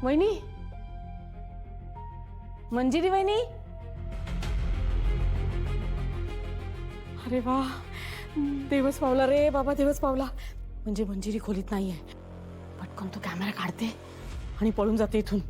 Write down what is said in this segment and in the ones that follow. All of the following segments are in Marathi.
वहिनी, मंजिरी वहिनी. अरे वा, दिवस पावला रे बाबा, दिवस पावला. म्हणजे मंजिरी खोलीत नाहीये. पटकन तो कॅमेरा काढते आणि पळून जाते इथून.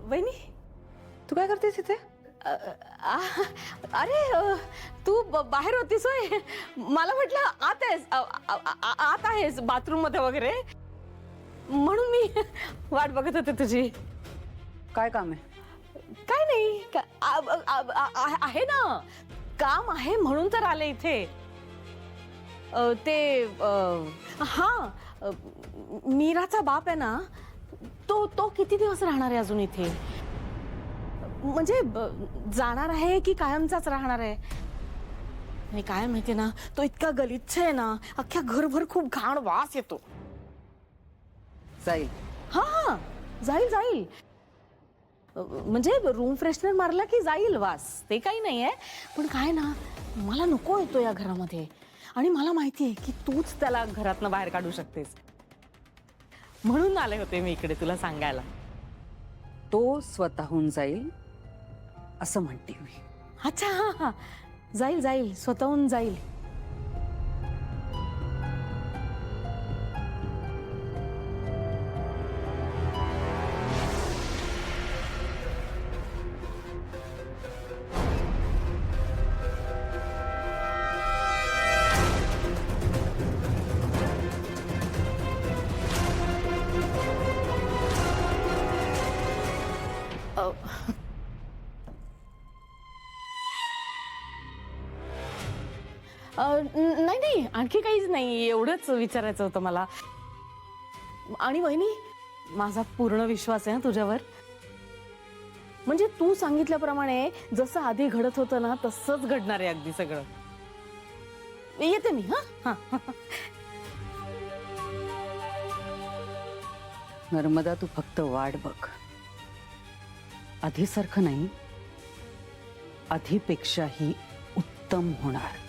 वहिनी, तू काय करतेस इथे? अरे तू बाहेर होतीस होय? मला म्हटलं आत आहेस, आत आहेस बाथरूम मध्ये वगैरे, म्हणून मी वाट बघत होते तुझी. काय काम आहे? काय नाही, आहे ना, काम आहे म्हणून तर आले इथे. ते हा, मीराचा बाप आहे ना, तो किती दिवस राहणार आहे अजून इथे? म्हणजे जाणार आहे की कायमचाच राहणार आहे? नाही, काय माहिती ना, तो इतका गलिच्छ आहे ना, अख्ख्या घरभर खूप घाण वास येतो. जाईल. हा हा, जाईल जाईल. म्हणजे रूम फ्रेशनर मारला की जाईल वास, ते काही नाहीये. पण काय ना, मला नको येतो या घरामध्ये. आणि मला माहिती आहे की तूच त्याला घरातनं बाहेर काढू शकतेस, म्हणून आले होते मी इकडे तुला सांगायला. तो स्वतःहून जाईल असं म्हणते मी. अच्छा, हा हा, जाईल जाईल, स्वतःहून जाईल. नाही नाही, आणखी काहीच नाही, एवढंच विचारायचं होतं मला. आणि वहिनी, माझा पूर्ण विश्वास आहे ना तुझ्यावर. म्हणजे तू सांगितल्याप्रमाणे जसं आधी घडत होतं ना, तसंच घडणार आहे अगदी सगळं. येते मी. हा हा. नर्मदा, तू फक्त वाट बघ. आधीसारखं नाही, आधीपेक्षाही उत्तम होणार.